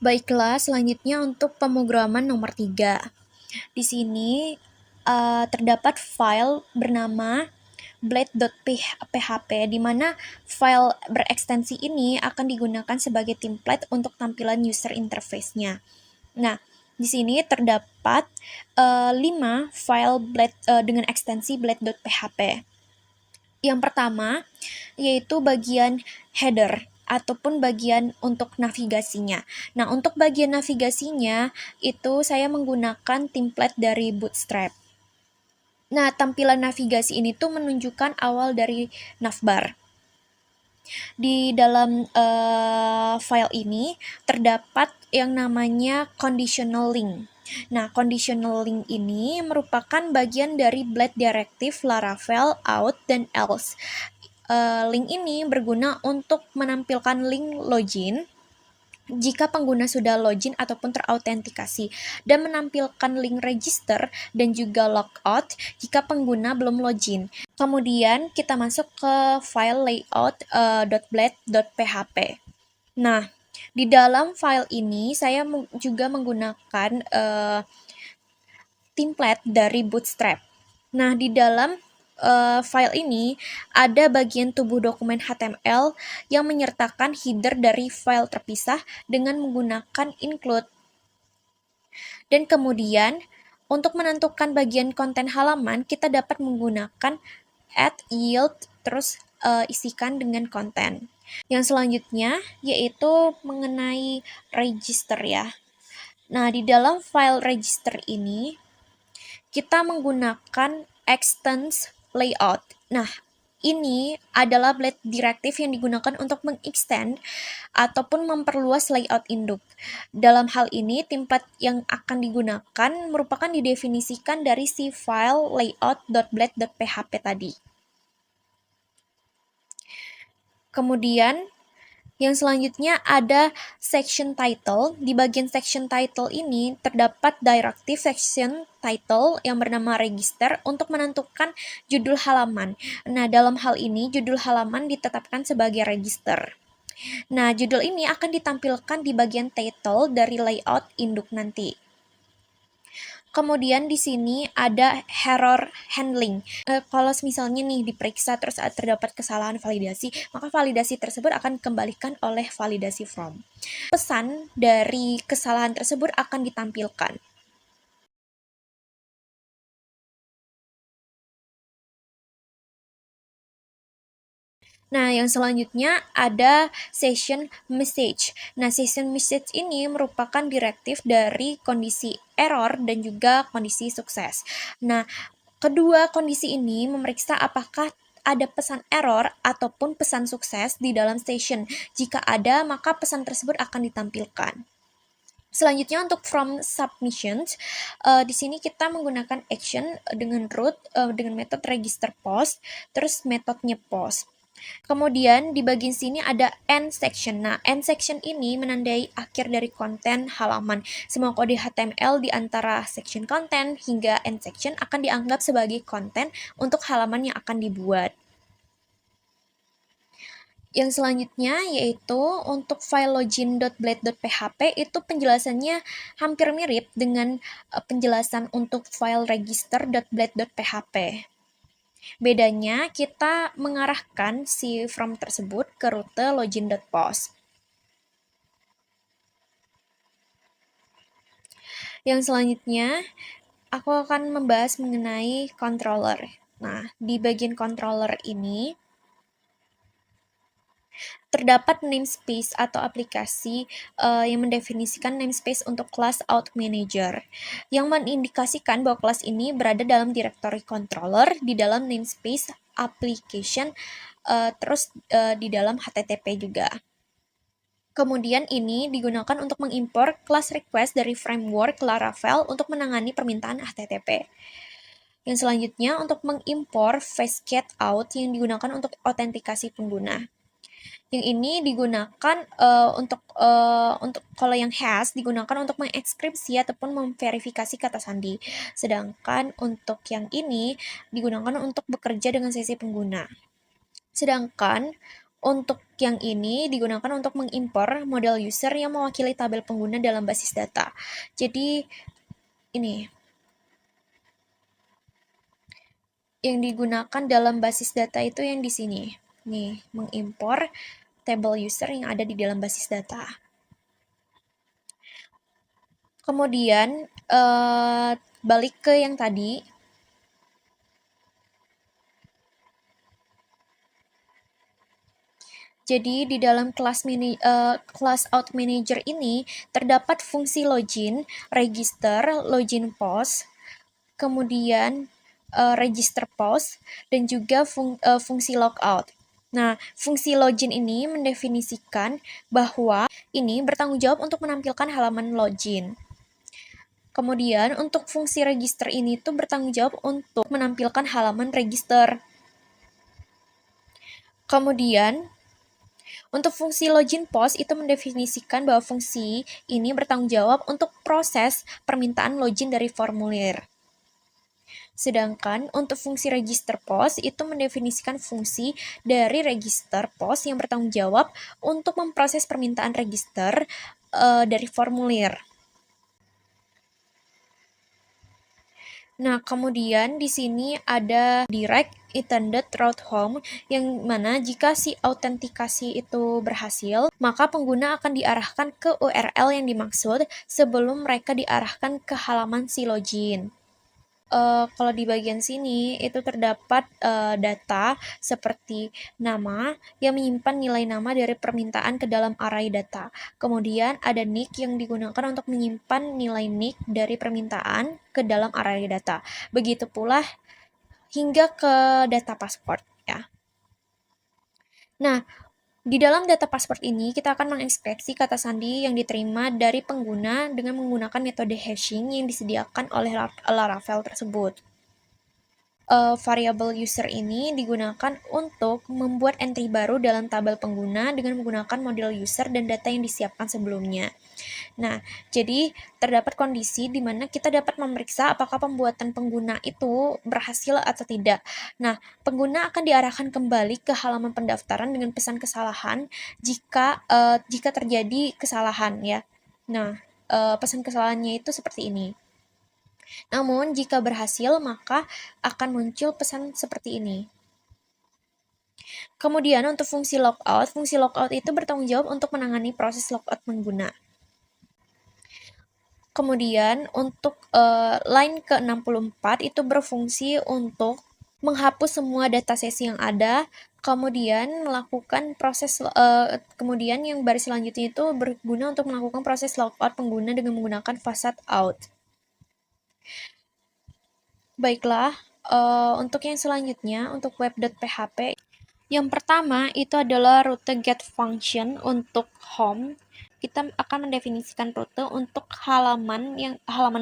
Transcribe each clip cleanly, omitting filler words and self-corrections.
Baiklah, selanjutnya untuk pemrograman nomor 3. Di sini terdapat file bernama blade.php di mana file berekstensi ini akan digunakan sebagai template untuk tampilan user interface-nya. Nah, di sini terdapat 5 file blade dengan ekstensi blade.php. Yang pertama yaitu bagian header ataupun bagian untuk navigasinya. Nah, untuk bagian navigasinya itu saya menggunakan template dari Bootstrap. Nah, tampilan navigasi ini tuh menunjukkan awal dari navbar. Di dalam file ini terdapat yang namanya conditional link. Nah, conditional link ini merupakan bagian dari blade directive Laravel, out, dan else. Link ini berguna untuk menampilkan link login jika pengguna sudah login ataupun terautentikasi, dan menampilkan link register dan juga logout jika pengguna belum login. Kemudian kita masuk ke file layout.blade.php. Nah, di dalam file ini saya juga menggunakan template dari Bootstrap. Nah, di dalam file ini ada bagian tubuh dokumen HTML yang menyertakan header dari file terpisah dengan menggunakan include. Dan kemudian untuk menentukan bagian konten halaman kita dapat menggunakan add yield terus isikan dengan konten. Yang selanjutnya yaitu mengenai register ya. Nah, di dalam file register ini kita menggunakan extends layout. Nah, ini adalah blade directive yang digunakan untuk mengextend ataupun memperluas layout induk. Dalam hal ini, template yang akan digunakan merupakan didefinisikan dari si file layout.blade.php tadi. Kemudian, yang selanjutnya ada section title. Di bagian section title ini terdapat directive section title yang bernama register untuk menentukan judul halaman. Nah, dalam hal ini judul halaman ditetapkan sebagai register. Nah, judul ini akan ditampilkan di bagian title dari layout induk nanti. Kemudian di sini ada error handling. Kalau misalnya nih diperiksa terus terdapat kesalahan validasi, maka validasi tersebut akan dikembalikan oleh validasi from. Pesan dari kesalahan tersebut akan ditampilkan. Nah, yang selanjutnya ada session message. Nah, session message ini merupakan direktif dari kondisi error dan juga kondisi sukses. Nah, kedua kondisi ini memeriksa apakah ada pesan error ataupun pesan sukses di dalam session. Jika ada, maka pesan tersebut akan ditampilkan. Selanjutnya untuk from submissions, di sini kita menggunakan action dengan root dengan metode register post, terus metodenya post. Kemudian di bagian sini ada end section. Nah, end section ini menandai akhir dari konten halaman. Semua kode HTML di antara section konten hingga end section akan dianggap sebagai konten untuk halaman yang akan dibuat. Yang selanjutnya yaitu untuk file login.blade.php itu penjelasannya hampir mirip dengan penjelasan untuk file register.blade.php. Bedanya, kita mengarahkan si from tersebut ke rute login.post. Yang selanjutnya, aku akan membahas mengenai controller. Nah, di bagian controller ini, terdapat namespace atau aplikasi yang mendefinisikan namespace untuk kelas Out Manager, yang mengindikasikan bahwa kelas ini berada dalam direktori controller di dalam namespace application, terus di dalam HTTP juga. Kemudian ini digunakan untuk mengimpor kelas request dari framework Laravel untuk menangani permintaan HTTP. Yang selanjutnya untuk mengimpor fetch-get-out yang digunakan untuk autentikasi pengguna. Yang ini digunakan untuk kalau yang hash digunakan untuk mengekskripsi ataupun memverifikasi kata sandi. Sedangkan untuk yang ini digunakan untuk bekerja dengan sesi pengguna. Sedangkan Untuk yang ini digunakan untuk mengimpor model user yang mewakili tabel pengguna dalam basis data. Jadi ini yang digunakan dalam basis data itu yang di sini. Nih, mengimpor tabel user yang ada di dalam basis data. Kemudian balik ke yang tadi. Jadi di dalam class out manager ini terdapat fungsi login, register, login post, kemudian register post, dan juga fungsi logout. Nah, fungsi login ini mendefinisikan bahwa ini bertanggung jawab untuk menampilkan halaman login. Kemudian untuk fungsi register ini tuh bertanggung jawab untuk menampilkan halaman register. Kemudian untuk fungsi login post itu mendefinisikan bahwa fungsi ini bertanggung jawab untuk proses permintaan login dari formulir. Sedangkan untuk fungsi register post itu mendefinisikan fungsi dari register post yang bertanggung jawab untuk memproses permintaan register dari formulir. Nah, kemudian di sini ada direct intended route home, yang mana jika si autentikasi itu berhasil, maka pengguna akan diarahkan ke URL yang dimaksud sebelum mereka diarahkan ke halaman si login. Kalau di bagian sini itu terdapat data seperti nama yang menyimpan nilai nama dari permintaan ke dalam array data. Kemudian ada nick yang digunakan untuk menyimpan nilai nick dari permintaan ke dalam array data. Begitu pula hingga ke data password ya. Nah, di dalam data password ini, kita akan mengekspresi kata sandi yang diterima dari pengguna dengan menggunakan metode hashing yang disediakan oleh Laravel tersebut. Variable user ini digunakan untuk membuat entry baru dalam tabel pengguna dengan menggunakan model user dan data yang disiapkan sebelumnya. Nah, jadi terdapat kondisi di mana kita dapat memeriksa apakah pembuatan pengguna itu berhasil atau tidak. Nah, pengguna akan diarahkan kembali ke halaman pendaftaran dengan pesan kesalahan jika terjadi kesalahan ya. Nah, pesan kesalahannya itu seperti ini. Namun, jika berhasil, maka akan muncul pesan seperti ini. Kemudian untuk fungsi logout itu bertanggung jawab untuk menangani proses logout pengguna. Kemudian untuk line ke-64 itu berfungsi untuk menghapus semua data sesi yang ada, kemudian melakukan proses kemudian yang baris selanjutnya itu berguna untuk melakukan proses logout pengguna dengan menggunakan facade out. Baiklah, untuk yang selanjutnya, untuk web.php, yang pertama itu adalah rute get function untuk home. Kita akan mendefinisikan rute untuk halaman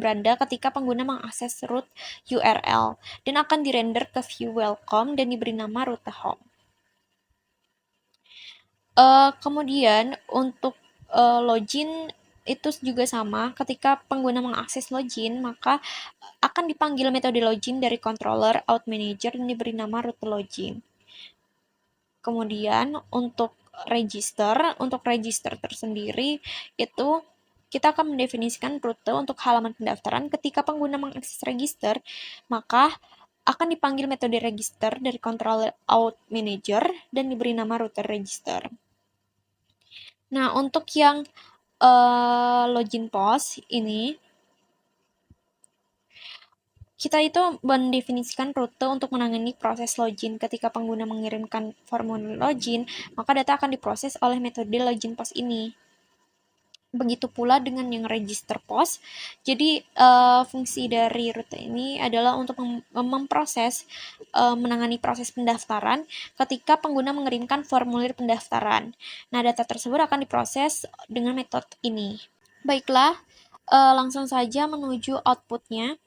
beranda ketika pengguna mengakses root URL dan akan dirender ke view welcome dan diberi nama rute home. Kemudian untuk login itu juga sama, ketika pengguna mengakses login maka akan dipanggil metode login dari controller out manager dan diberi nama rute login. Kemudian untuk register tersendiri itu kita akan mendefinisikan rute untuk halaman pendaftaran. Ketika pengguna mengakses register, maka akan dipanggil metode register dari controller out manager dan diberi nama rute register. Nah, untuk yang login post ini kita itu mendefinisikan rute untuk menangani proses login. Ketika pengguna mengirimkan formulir login, maka data akan diproses oleh metode login post ini. Begitu pula dengan yang register post. Jadi fungsi dari rute ini adalah untuk memproses menangani proses pendaftaran ketika pengguna mengirimkan formulir pendaftaran. Nah, data tersebut akan diproses dengan metode ini. Baiklah, langsung saja menuju outputnya.